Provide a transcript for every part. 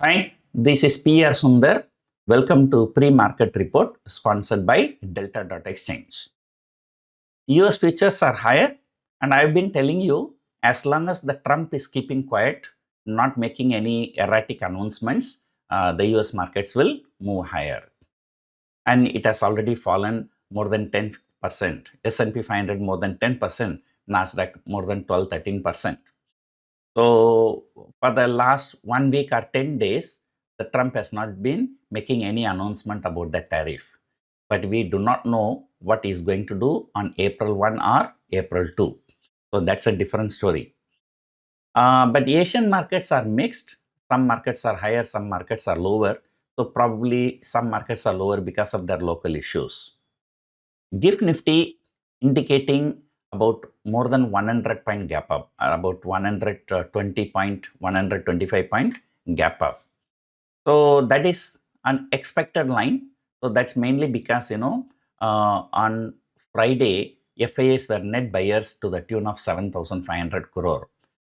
Hi, this is PR Sundar. Welcome to Pre-Market Report sponsored by Delta.Exchange. US futures are higher, and I've been telling you as long as the Trump is keeping quiet, not making any erratic announcements, the US markets will move higher. And it has already fallen more than 10%, S&P 500 more than 10%, Nasdaq more than 12-13%. So for the last 1 week or 10 days, the Trump has not been making any announcement about the tariff. But we do not know what he is going to do on April 1 or April 2. So that's a different story. But Asian markets are mixed. Some markets are higher, some markets are lower. So probably some markets are lower because of their local issues. GIFT Nifty indicating about more than 100 point gap up, about 120 point, 125 point gap up. So that is an expected line. So that's mainly because, on Friday, FIAs were net buyers to the tune of 7,500 crore.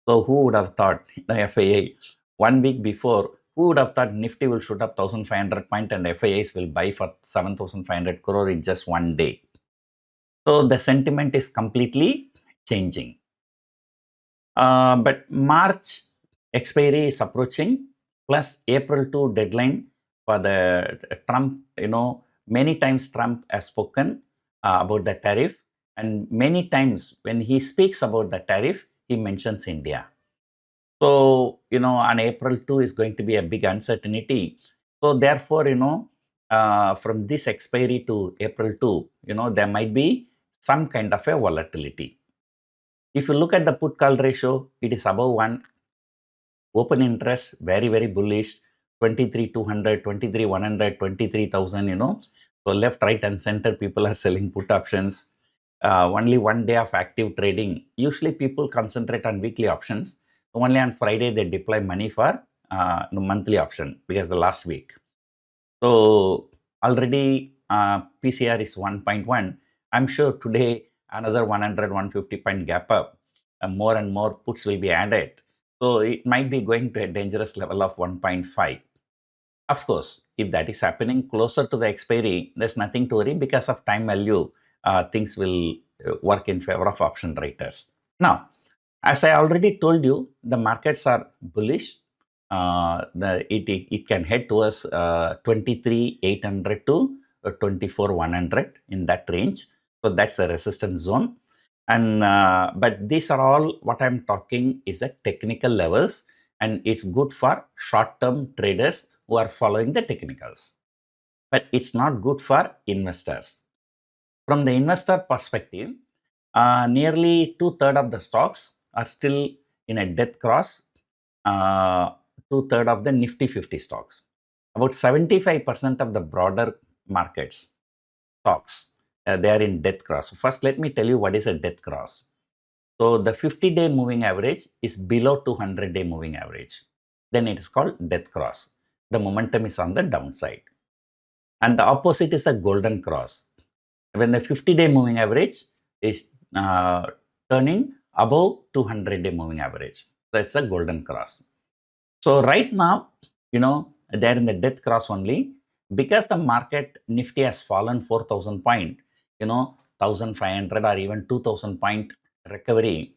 So who would have thought the FIA 1 week before, who would have thought Nifty will shoot up 1,500 point and FIAs will buy for 7,500 crore in just 1 day. So the sentiment is completely changing. But March expiry is approaching, plus April 2 deadline for the Trump, many times Trump has spoken about the tariff, and many times when he speaks about the tariff, he mentions India. So, on April 2 is going to be a big uncertainty. So therefore, from this expiry to April 2, there might be some kind of a volatility. If you look at the put call ratio, it is above 1. Open interest, very, very bullish. 23,200, 23,100, 23,000, So left, right, and center, people are selling put options. Only 1 day of active trading. Usually people concentrate on weekly options. Only on Friday, they deploy money for monthly option because the last week. So already PCR is 1.1. I'm sure today another 100, 150 point gap up. More and more puts will be added. So it might be going to a dangerous level of 1.5. Of course, if that is happening closer to the expiry, there's nothing to worry because of time value. Things will work in favor of option writers. Now, as I already told you, the markets are bullish. It can head towards 23,800 to 24,100 in that range. So that's the resistance zone. And but these are all what I'm talking is at technical levels, and it's good for short-term traders who are following the technicals. But it's not good for investors. From the investor perspective, nearly 2/3 of the stocks are still in a death cross. 2/3 of the Nifty 50 stocks. About 75% of the broader markets stocks, they are in death cross. First, let me tell you what is a death cross. So the 50-day moving average is below 200-day moving average. Then it is called death cross. The momentum is on the downside. And the opposite is a golden cross. When the 50-day moving average is turning above 200-day moving average. So it's a golden cross. So right now, they're in the death cross only because the market Nifty has fallen 4,000 point, 1,500 or even 2,000 point recovery.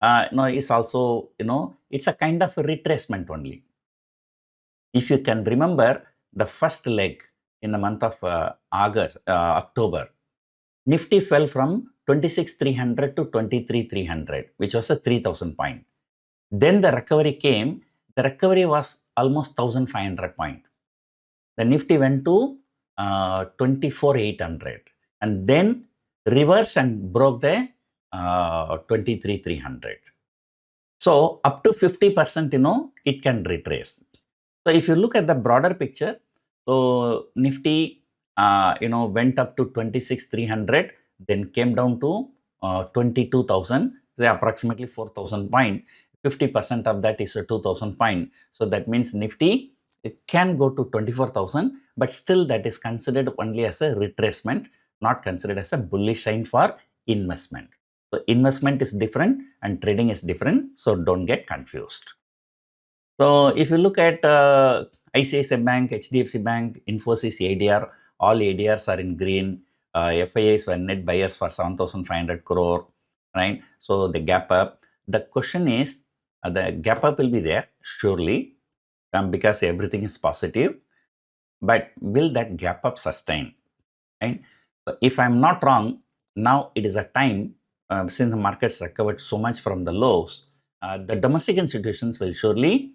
Is also, it's a kind of a retracement only. If you can remember the first leg in the month of October, Nifty fell from 26,300 to 23,300, which was a 3,000 point. Then the recovery came. The recovery was almost 1,500 point. The Nifty went to 24,800 and then reversed and broke the 23,300. So up to 50%, it can retrace. So if you look at the broader picture, so Nifty, went up to 26,300, then came down to 22,000, say approximately 4,000 point. 50% of that is a 2,000 point. So that means Nifty, it can go to 24,000, but still that is considered only as a retracement, not considered as a bullish sign for investment. So investment is different and trading is different. So don't get confused. So if you look at ICICI Bank, HDFC Bank, Infosys, ADR, all ADRs are in green. FIIs were net buyers for 7,500 crore, right? So the gap up. The question is, the gap up will be there, surely, because everything is positive. But will that gap up sustain? Right? So if I'm not wrong, now it is a time, since the markets recovered so much from the lows, the domestic institutions will surely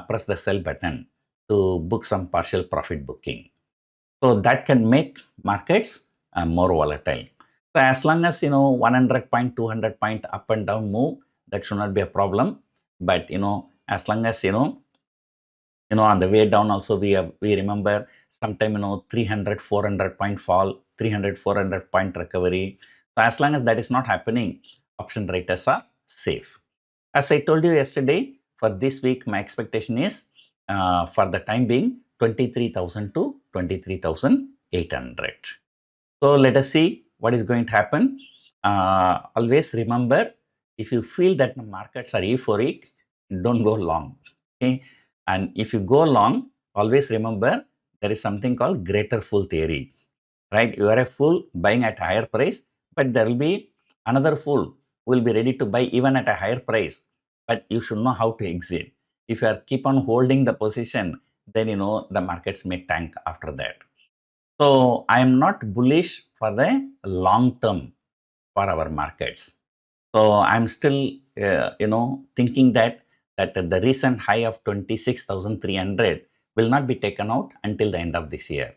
press the sell button to book some partial profit booking. So that can make markets more volatile. So as long as 100 point, 200 point up and down move, that should not be a problem. But as long as on the way down also we remember sometime 300, 400 point fall, 300, 400 point recovery. So as long as that is not happening, option traders are safe. As I told you yesterday, for this week, my expectation is for the time being 23,000 to 23,800. So let us see what is going to happen. Always remember, if you feel that the markets are euphoric, don't go long. Okay? And if you go long, always remember there is something called greater fool theory. Right? You are a fool buying at a higher price, but there will be another fool who will be ready to buy even at a higher price. But you should know how to exit. If you are keep on holding the position, then the markets may tank after that. So I am not bullish for the long term for our markets. So I'm still thinking that the recent high of 26,300 will not be taken out until the end of this year.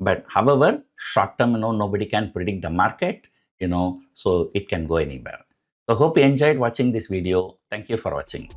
But however, short term, nobody can predict the market, so it can go anywhere. So hope you enjoyed watching this video. Thank you for watching.